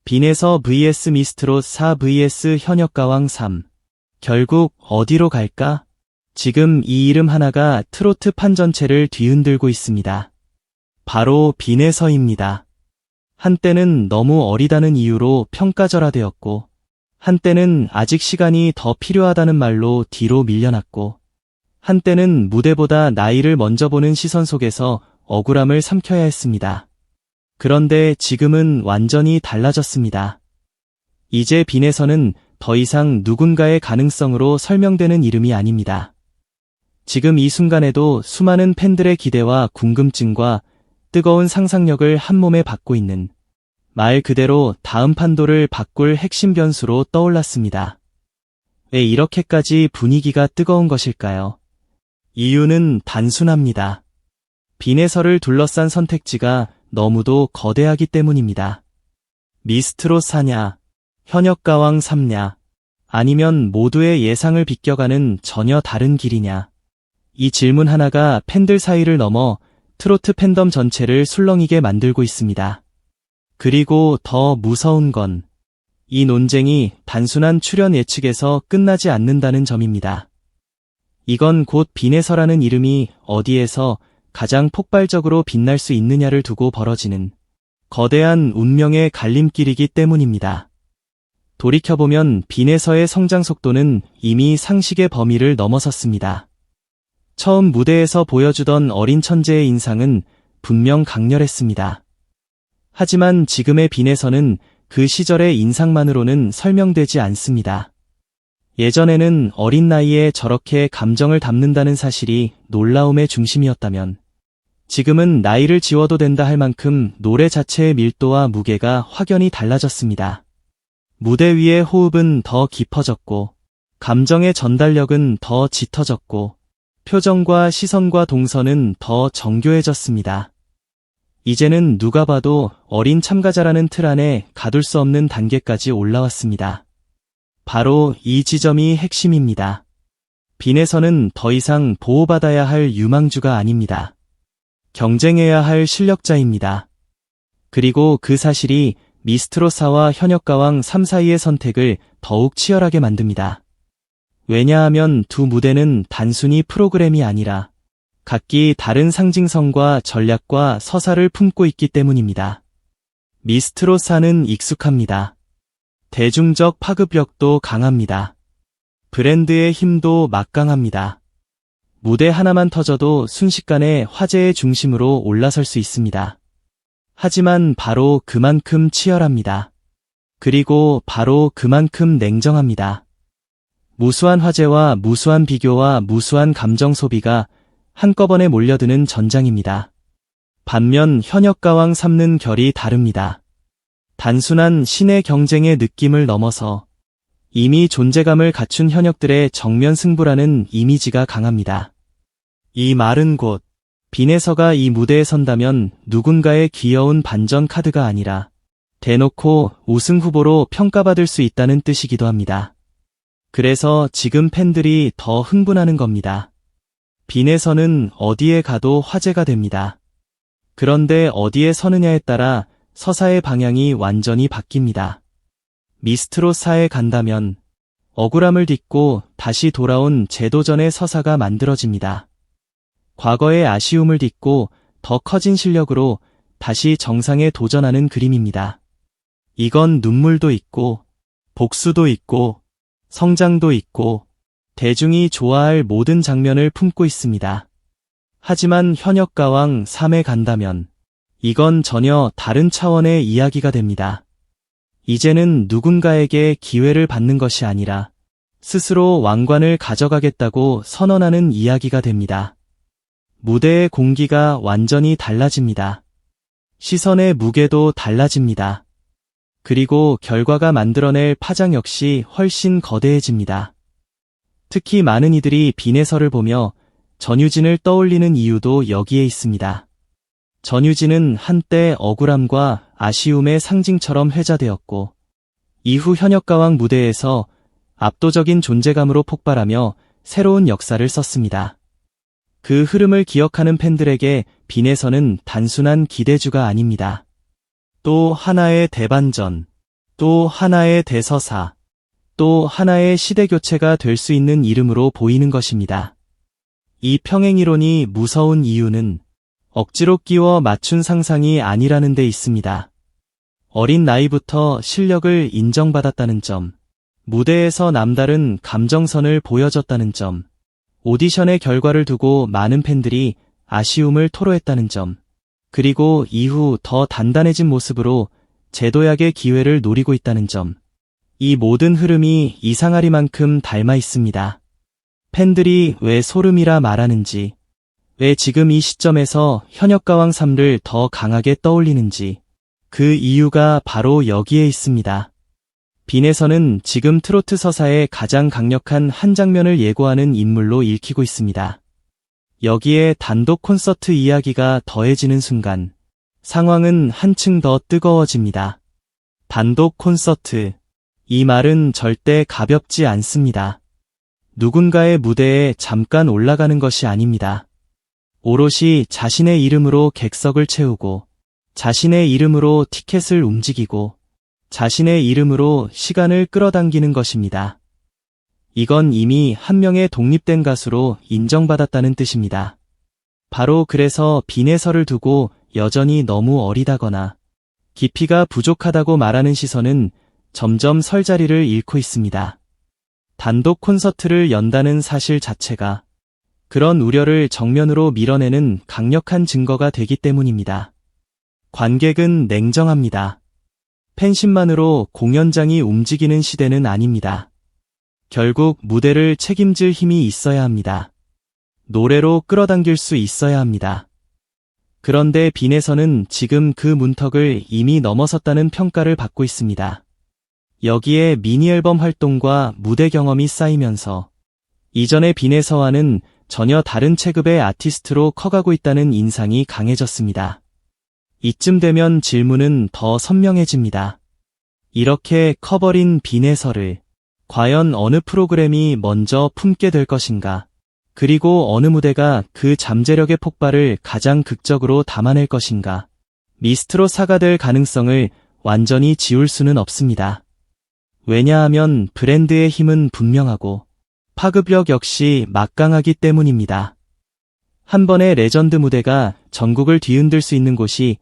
빈에서 vs 미스트롯 4 vs 현역가왕 3. 결국 어디로 갈까? 지금 이 이름 하나가 트로트 판 전체를 뒤흔들고 있습니다. 바로 빈에서입니다. 한때는 너무 어리다는 이유로 평가절하되었고, 한때는 아직 시간이 더 필요하다는 말로 뒤로 밀려났고, 한때는 무대보다 나이를 먼저 보는 시선 속에서 억울함을 삼켜야 했습니다. 그런데 지금은 완전히 달라졌습니다. 이제 빈에서는 더 이상 누군가의 가능성으로 설명되는 이름이 아닙니다. 지금 이 순간에도 수많은 팬들의 기대와 궁금증과 뜨거운 상상력을 한몸에 받고 있는, 말 그대로 다음 판도를 바꿀 핵심 변수로 떠올랐습니다. 왜 이렇게까지 분위기가 뜨거운 것일까요? 이유는 단순합니다. 빈에서를 둘러싼 선택지가 너무도 거대하기 때문입니다. 미스트롯 4냐, 현역가왕 3냐, 아니면 모두의 예상을 비껴가는 전혀 다른 길이냐. 이 질문 하나가 팬들 사이를 넘어 트로트 팬덤 전체를 술렁이게 만들고 있습니다. 그리고 더 무서운 건 이 논쟁이 단순한 출연 예측에서 끝나지 않는다는 점입니다. 이건 곧 빈에서라는 이름이 어디에서 가장 폭발적으로 빛날 수 있느냐를 두고 벌어지는 거대한 운명의 갈림길이기 때문입니다. 돌이켜보면 빈에서의 성장 속도는 이미 상식의 범위를 넘어섰습니다. 처음 무대에서 보여주던 어린 천재의 인상은 분명 강렬했습니다. 하지만 지금의 빈에서는 그 시절의 인상만으로는 설명되지 않습니다. 예전에는 어린 나이에 저렇게 감정을 담는다는 사실이 놀라움의 중심이었다면, 지금은 나이를 지워도 된다 할 만큼 노래 자체의 밀도와 무게가 확연히 달라졌습니다. 무대 위의 호흡은 더 깊어졌고, 감정의 전달력은 더 짙어졌고, 표정과 시선과 동선은 더 정교해졌습니다. 이제는 누가 봐도 어린 참가자라는 틀 안에 가둘 수 없는 단계까지 올라왔습니다. 바로 이 지점이 핵심입니다. 빈에서는 더 이상 보호받아야 할 유망주가 아닙니다. 경쟁해야 할 실력자입니다. 그리고 그 사실이 미스트롯 4와 현역가왕 3 사이의 선택을 더욱 치열하게 만듭니다. 왜냐하면 두 무대는 단순히 프로그램이 아니라 각기 다른 상징성과 전략과 서사를 품고 있기 때문입니다. 미스트롯 4는 익숙합니다. 대중적 파급력도 강합니다. 브랜드의 힘도 막강합니다. 무대 하나만 터져도 순식간에 화제의 중심으로 올라설 수 있습니다. 하지만 바로 그만큼 치열합니다. 그리고 바로 그만큼 냉정합니다. 무수한 화제와 무수한 비교와 무수한 감정 소비가 한꺼번에 몰려드는 전장입니다. 반면 현역가왕 3는 결이 다릅니다. 단순한 신의 경쟁의 느낌을 넘어서 이미 존재감을 갖춘 현역들의 정면 승부라는 이미지가 강합니다. 이 말은 곧 빈에서가 이 무대에 선다면 누군가의 귀여운 반전 카드가 아니라 대놓고 우승 후보로 평가받을 수 있다는 뜻이기도 합니다. 그래서 지금 팬들이 더 흥분하는 겁니다. 빈에서는 어디에 가도 화제가 됩니다. 그런데 어디에 서느냐에 따라 서사의 방향이 완전히 바뀝니다. 미스트롯 4에 간다면 억울함을 딛고 다시 돌아온 재도전의 서사가 만들어집니다. 과거의 아쉬움을 딛고 더 커진 실력으로 다시 정상에 도전하는 그림입니다. 이건 눈물도 있고, 복수도 있고, 성장도 있고, 대중이 좋아할 모든 장면을 품고 있습니다. 하지만 현역가왕 3에 간다면 이건 전혀 다른 차원의 이야기가 됩니다. 이제는 누군가에게 기회를 받는 것이 아니라 스스로 왕관을 가져가겠다고 선언하는 이야기가 됩니다. 무대의 공기가 완전히 달라집니다. 시선의 무게도 달라집니다. 그리고 결과가 만들어낼 파장 역시 훨씬 거대해집니다. 특히 많은 이들이 빈에서를 보며 전유진을 떠올리는 이유도 여기에 있습니다. 전유진은 한때 억울함과 아쉬움의 상징처럼 회자되었고, 이후 현역가왕 무대에서 압도적인 존재감으로 폭발하며 새로운 역사를 썼습니다. 그 흐름을 기억하는 팬들에게 빈에서는 단순한 기대주가 아닙니다. 또 하나의 대반전, 또 하나의 대서사, 또 하나의 시대교체가 될 수 있는 이름으로 보이는 것입니다. 이 평행이론이 무서운 이유는 억지로 끼워 맞춘 상상이 아니라는 데 있습니다. 어린 나이부터 실력을 인정받았다는 점, 무대에서 남다른 감정선을 보여줬다는 점, 오디션의 결과를 두고 많은 팬들이 아쉬움을 토로했다는 점, 그리고 이후 더 단단해진 모습으로 재도약의 기회를 노리고 있다는 점, 이 모든 흐름이 이상하리만큼 닮아 있습니다. 팬들이 왜 소름이라 말하는지, 왜 지금 이 시점에서 현역가왕 3를 더 강하게 떠올리는지, 그 이유가 바로 여기에 있습니다. 빈에서는 지금 트로트 서사의 가장 강력한 한 장면을 예고하는 인물로 읽히고 있습니다. 여기에 단독 콘서트 이야기가 더해지는 순간, 상황은 한층 더 뜨거워집니다. 단독 콘서트. 이 말은 절대 가볍지 않습니다. 누군가의 무대에 잠깐 올라가는 것이 아닙니다. 오롯이 자신의 이름으로 객석을 채우고, 자신의 이름으로 티켓을 움직이고, 자신의 이름으로 시간을 끌어당기는 것입니다. 이건 이미 한 명의 독립된 가수로 인정받았다는 뜻입니다. 바로 그래서 빈에서를 두고 여전히 너무 어리다거나 깊이가 부족하다고 말하는 시선은 점점 설 자리를 잃고 있습니다. 단독 콘서트를 연다는 사실 자체가 그런 우려를 정면으로 밀어내는 강력한 증거가 되기 때문입니다. 관객은 냉정합니다. 팬심만으로 공연장이 움직이는 시대는 아닙니다. 결국 무대를 책임질 힘이 있어야 합니다. 노래로 끌어당길 수 있어야 합니다. 그런데 빈에서는 지금 그 문턱을 이미 넘어섰다는 평가를 받고 있습니다. 여기에 미니 앨범 활동과 무대 경험이 쌓이면서 이전의 빈에서와는 전혀 다른 체급의 아티스트로 커가고 있다는 인상이 강해졌습니다. 이쯤 되면 질문은 더 선명해집니다. 이렇게 커버린 빈에서를 과연 어느 프로그램이 먼저 품게 될 것인가? 그리고 어느 무대가 그 잠재력의 폭발을 가장 극적으로 담아낼 것인가? 미스트롯 사가 될 가능성을 완전히 지울 수는 없습니다. 왜냐하면 브랜드의 힘은 분명하고 파급력 역시 막강하기 때문입니다. 한 번의 레전드 무대가 전국을 뒤흔들 수 있는 곳이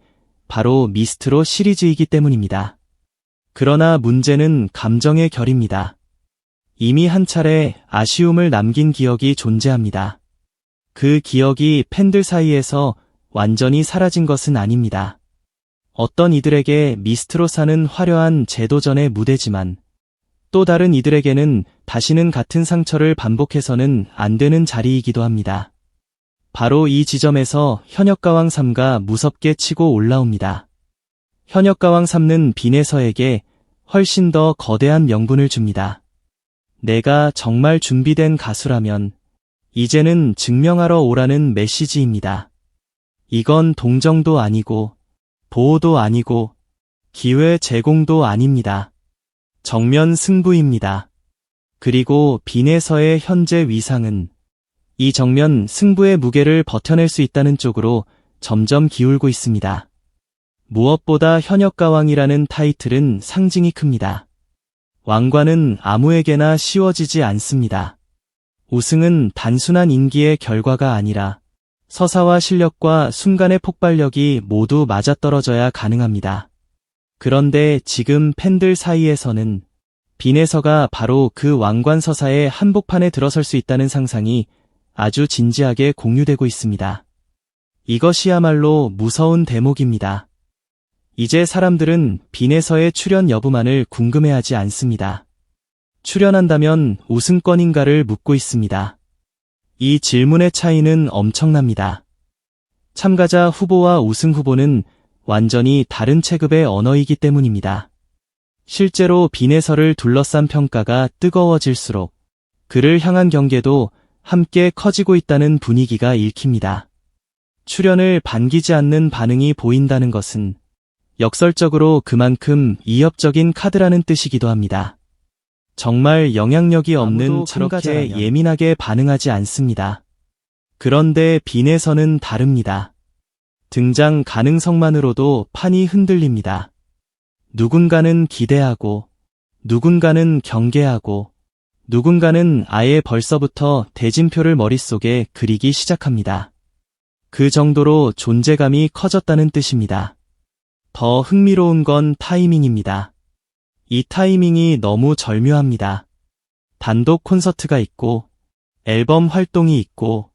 바로 미스트롯 시리즈이기 때문입니다. 그러나 문제는 감정의 결입니다. 이미 한 차례 아쉬움을 남긴 기억이 존재합니다. 그 기억이 팬들 사이에서 완전히 사라진 것은 아닙니다. 어떤 이들에게 미스트롯사는 화려한 재도전의 무대지만 또 다른 이들에게는 다시는 같은 상처를 반복해서는 안 되는 자리이기도 합니다. 바로 이 지점에서 현역가왕 3가 무섭게 치고 올라옵니다. 현역가왕 3는 빈에서에게 훨씬 더 거대한 명분을 줍니다. 내가 정말 준비된 가수라면 이제는 증명하러 오라는 메시지입니다. 이건 동정도 아니고 보호도 아니고 기회 제공도 아닙니다. 정면 승부입니다. 그리고 빈에서의 현재 위상은 이 정면 승부의 무게를 버텨낼 수 있다는 쪽으로 점점 기울고 있습니다. 무엇보다 현역가왕이라는 타이틀은 상징이 큽니다. 왕관은 아무에게나 씌워지지 않습니다. 우승은 단순한 인기의 결과가 아니라 서사와 실력과 순간의 폭발력이 모두 맞아떨어져야 가능합니다. 그런데 지금 팬들 사이에서는 빈에서가 바로 그 왕관 서사의 한복판에 들어설 수 있다는 상상이 아주 진지하게 공유되고 있습니다. 이것이야말로 무서운 대목입니다. 이제 사람들은 빈에서의 출연 여부만을 궁금해하지 않습니다. 출연한다면 우승권인가를 묻고 있습니다. 이 질문의 차이는 엄청납니다. 참가자 후보와 우승 후보는 완전히 다른 체급의 언어이기 때문입니다. 실제로 빈에서를 둘러싼 평가가 뜨거워질수록 그를 향한 경계도 함께 커지고 있다는 분위기가 읽힙니다. 출연을 반기지 않는 반응이 보인다는 것은 역설적으로 그만큼 위협적인 카드라는 뜻이기도 합니다. 정말 영향력이 없는 참가자에 예민하게 반응하지 않습니다. 그런데 빈에서는 다릅니다. 등장 가능성만으로도 판이 흔들립니다. 누군가는 기대하고, 누군가는 경계하고, 누군가는 아예 벌써부터 대진표를 머릿속에 그리기 시작합니다. 그 정도로 존재감이 커졌다는 뜻입니다. 더 흥미로운 건 타이밍입니다. 이 타이밍이 너무 절묘합니다. 단독 콘서트가 있고, 앨범 활동이 있고,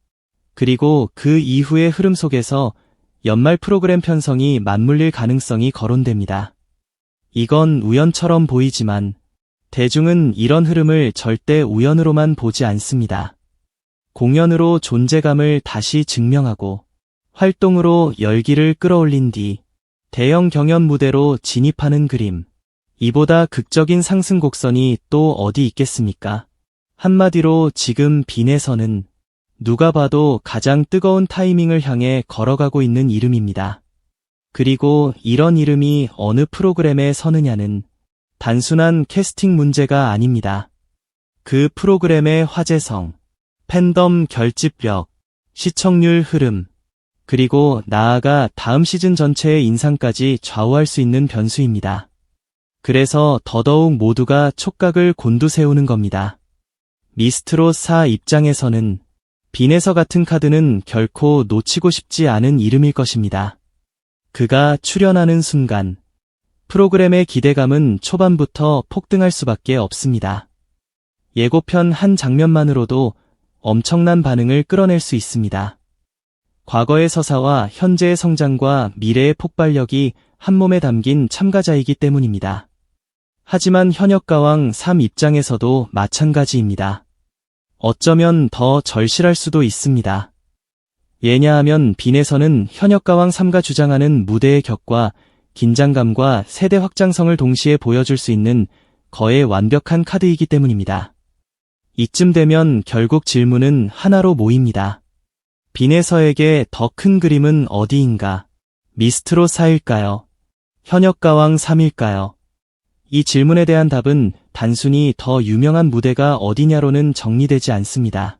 그리고 그 이후의 흐름 속에서 연말 프로그램 편성이 맞물릴 가능성이 거론됩니다. 이건 우연처럼 보이지만 대중은 이런 흐름을 절대 우연으로만 보지 않습니다. 공연으로 존재감을 다시 증명하고 활동으로 열기를 끌어올린 뒤 대형 경연 무대로 진입하는 그림. 이보다 극적인 상승 곡선이 또 어디 있겠습니까? 한마디로 지금 빈에서는 누가 봐도 가장 뜨거운 타이밍을 향해 걸어가고 있는 이름입니다. 그리고 이런 이름이 어느 프로그램에 서느냐는 단순한 캐스팅 문제가 아닙니다. 그 프로그램의 화제성, 팬덤 결집력, 시청률 흐름, 그리고 나아가 다음 시즌 전체의 인상까지 좌우할 수 있는 변수입니다. 그래서 더더욱 모두가 촉각을 곤두세우는 겁니다. 미스트롯 4 입장에서는 빈에서 같은 카드는 결코 놓치고 싶지 않은 이름일 것입니다. 그가 출연하는 순간 프로그램의 기대감은 초반부터 폭등할 수밖에 없습니다. 예고편 한 장면만으로도 엄청난 반응을 끌어낼 수 있습니다. 과거의 서사와 현재의 성장과 미래의 폭발력이 한 몸에 담긴 참가자이기 때문입니다. 하지만 현역가왕 3 입장에서도 마찬가지입니다. 어쩌면 더 절실할 수도 있습니다. 왜냐하면 빈에서는 현역가왕 3가 주장하는 무대의 격과 긴장감과 세대 확장성을 동시에 보여줄 수 있는 거의 완벽한 카드이기 때문입니다. 이쯤 되면 결국 질문은 하나로 모입니다. 빈에서에게 더 큰 그림은 어디인가? 미스트롯 4일까요? 현역가왕 3일까요? 이 질문에 대한 답은 단순히 더 유명한 무대가 어디냐로는 정리되지 않습니다.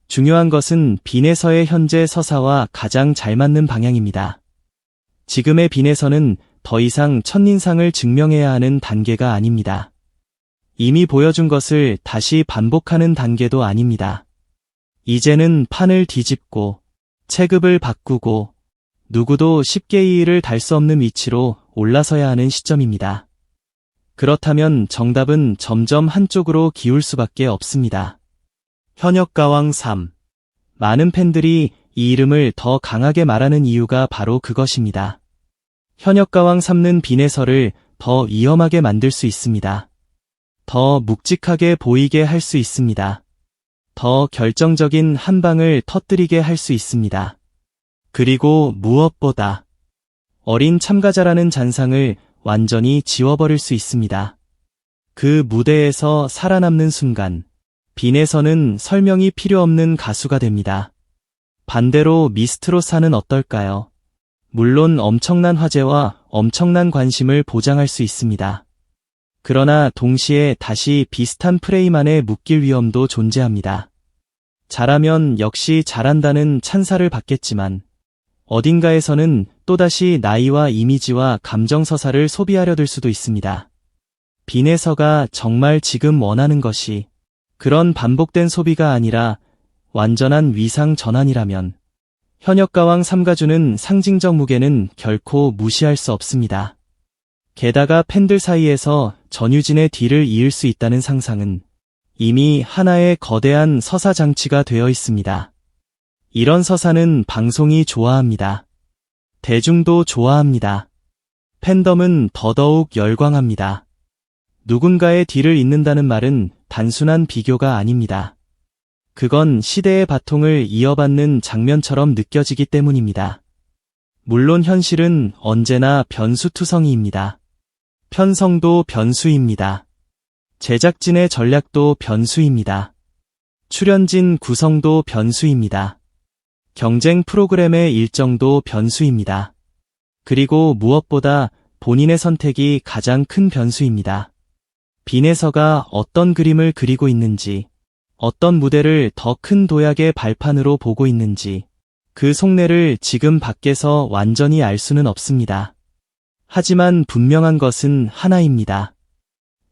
중요한 것은 빈에서의 현재 서사와 가장 잘 맞는 방향입니다. 지금의 빈에서는 더 이상 첫인상을 증명해야 하는 단계가 아닙니다. 이미 보여준 것을 다시 반복하는 단계도 아닙니다. 이제는 판을 뒤집고 체급을 바꾸고 누구도 쉽게 이 일을 달 수 없는 위치로 올라서야 하는 시점입니다. 그렇다면 정답은 점점 한쪽으로 기울 수밖에 없습니다. 현역가왕 3. 많은 팬들이 이 이름을 더 강하게 말하는 이유가 바로 그것입니다. 현역가왕 3는 빈에서를 더 위험하게 만들 수 있습니다. 더 묵직하게 보이게 할 수 있습니다. 더 결정적인 한 방을 터뜨리게 할 수 있습니다. 그리고 무엇보다 어린 참가자라는 잔상을 완전히 지워버릴 수 있습니다. 그 무대에서 살아남는 순간 빈에서는 설명이 필요 없는 가수가 됩니다. 반대로 미스트롯 4는 어떨까요? 물론 엄청난 화제와 엄청난 관심을 보장할 수 있습니다. 그러나 동시에 다시 비슷한 프레임 안에 묶일 위험도 존재합니다. 잘하면 역시 잘한다는 찬사를 받겠지만 어딘가에서는 또다시 나이와 이미지와 감정서사를 소비하려 들 수도 있습니다. 빈에서가 정말 지금 원하는 것이 그런 반복된 소비가 아니라 완전한 위상 전환이라면 현역가왕 3가 주는 상징적 무게는 결코 무시할 수 없습니다. 게다가 팬들 사이에서 전유진의 뒤를 이을 수 있다는 상상은 이미 하나의 거대한 서사 장치가 되어 있습니다. 이런 서사는 방송이 좋아합니다. 대중도 좋아합니다. 팬덤은 더더욱 열광합니다. 누군가의 뒤를 잇는다는 말은 단순한 비교가 아닙니다. 그건 시대의 바통을 이어받는 장면처럼 느껴지기 때문입니다. 물론 현실은 언제나 변수투성이입니다. 편성도 변수입니다. 제작진의 전략도 변수입니다. 출연진 구성도 변수입니다. 경쟁 프로그램의 일정도 변수입니다. 그리고 무엇보다 본인의 선택이 가장 큰 변수입니다. 빈에서가 어떤 그림을 그리고 있는지, 어떤 무대를 더 큰 도약의 발판으로 보고 있는지, 그 속내를 지금 밖에서 완전히 알 수는 없습니다. 하지만 분명한 것은 하나입니다.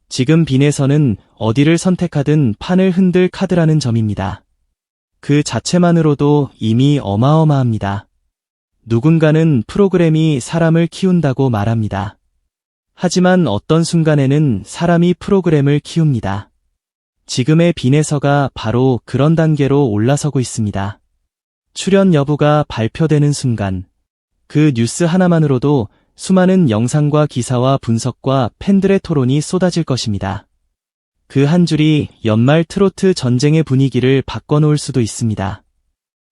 지금 빈에서는 어디를 선택하든 판을 흔들 카드라는 점입니다. 그 자체만으로도 이미 어마어마합니다. 누군가는 프로그램이 사람을 키운다고 말합니다. 하지만 어떤 순간에는 사람이 프로그램을 키웁니다. 지금의 빈에서가 바로 그런 단계로 올라서고 있습니다. 출연 여부가 발표되는 순간, 그 뉴스 하나만으로도 수많은 영상과 기사와 분석과 팬들의 토론이 쏟아질 것입니다. 그 한 줄이 연말 트로트 전쟁의 분위기를 바꿔놓을 수도 있습니다.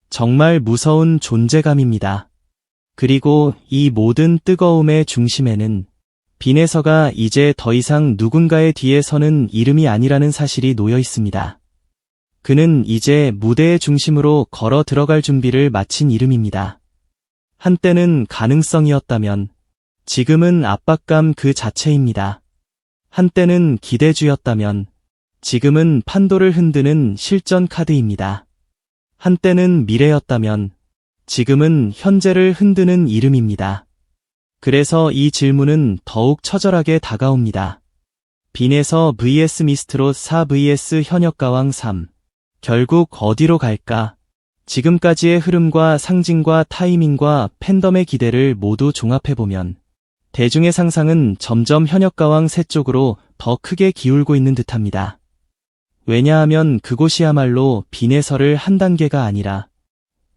정말 무서운 존재감입니다. 그리고 이 모든 뜨거움의 중심에는 빈에서가 이제 더 이상 누군가의 뒤에 서는 이름이 아니라는 사실이 놓여 있습니다. 그는 이제 무대의 중심으로 걸어 들어갈 준비를 마친 이름입니다. 한때는 가능성이었다면 지금은 압박감 그 자체입니다. 한때는 기대주였다면 지금은 판도를 흔드는 실전 카드입니다. 한때는 미래였다면 지금은 현재를 흔드는 이름입니다. 그래서 이 질문은 더욱 처절하게 다가옵니다. 빈에서 vs 미스트롯 4 vs 현역가왕 3. 결국 어디로 갈까? 지금까지의 흐름과 상징과 타이밍과 팬덤의 기대를 모두 종합해보면 대중의 상상은 점점 현역가왕 셋 쪽으로 더 크게 기울고 있는 듯합니다. 왜냐하면 그곳이야말로 빈에서를 한 단계가 아니라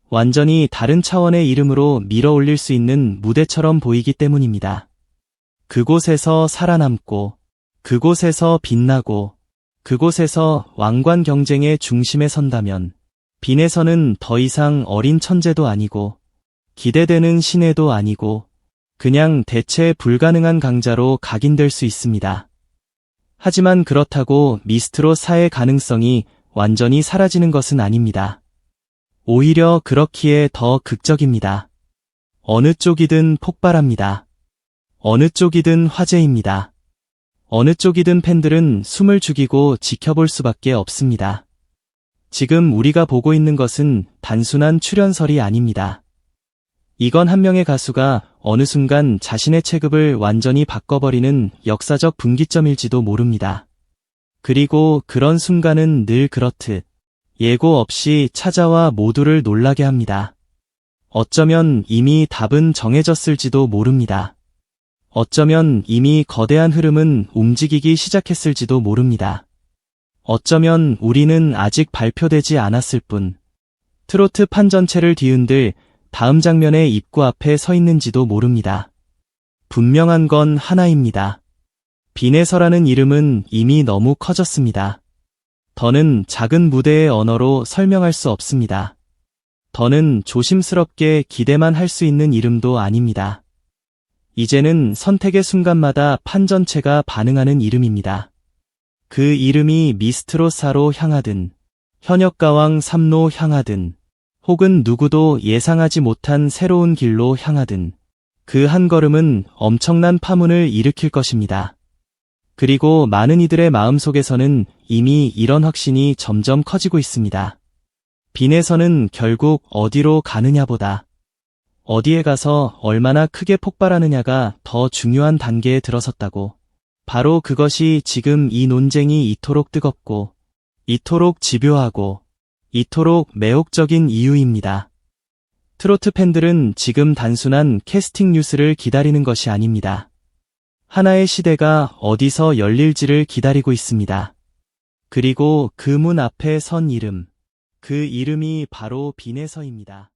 완전히 다른 차원의 이름으로 밀어 올릴 수 있는 무대처럼 보이기 때문입니다. 그곳에서 살아남고, 그곳에서 빛나고, 그곳에서 왕관 경쟁의 중심에 선다면 빈에서는 더 이상 어린 천재도 아니고 기대되는 신예도 아니고 그냥 대체 불가능한 강자로 각인될 수 있습니다. 하지만 그렇다고 미스트롯 4의 가능성이 완전히 사라지는 것은 아닙니다. 오히려 그렇기에 더 극적입니다. 어느 쪽이든 폭발합니다. 어느 쪽이든 화제입니다. 어느 쪽이든 팬들은 숨을 죽이고 지켜볼 수밖에 없습니다. 지금 우리가 보고 있는 것은 단순한 출연설이 아닙니다. 이건 한 명의 가수가 어느 순간 자신의 체급을 완전히 바꿔버리는 역사적 분기점일지도 모릅니다. 그리고 그런 순간은 늘 그렇듯 예고 없이 찾아와 모두를 놀라게 합니다. 어쩌면 이미 답은 정해졌을지도 모릅니다. 어쩌면 이미 거대한 흐름은 움직이기 시작했을지도 모릅니다. 어쩌면 우리는 아직 발표되지 않았을 뿐 트로트 판 전체를 뒤흔들 다음 장면의 입구 앞에 서 있는지도 모릅니다. 분명한 건 하나입니다. 빈에서라는 이름은 이미 너무 커졌습니다. 더는 작은 무대의 언어로 설명할 수 없습니다. 더는 조심스럽게 기대만 할 수 있는 이름도 아닙니다. 이제는 선택의 순간마다 판 전체가 반응하는 이름입니다. 그 이름이 미스트롯 4로 향하든 현역가왕 3로 향하든 혹은 누구도 예상하지 못한 새로운 길로 향하든 그 한 걸음은 엄청난 파문을 일으킬 것입니다. 그리고 많은 이들의 마음속에서는 이미 이런 확신이 점점 커지고 있습니다. 빈에서는 결국 어디로 가느냐보다 어디에 가서 얼마나 크게 폭발하느냐가 더 중요한 단계에 들어섰다고. 바로 그것이 지금 이 논쟁이 이토록 뜨겁고 이토록 집요하고 이토록 매혹적인 이유입니다. 트로트 팬들은 지금 단순한 캐스팅 뉴스를 기다리는 것이 아닙니다. 하나의 시대가 어디서 열릴지를 기다리고 있습니다. 그리고 그 문 앞에 선 이름, 그 이름이 바로 빈에서입니다.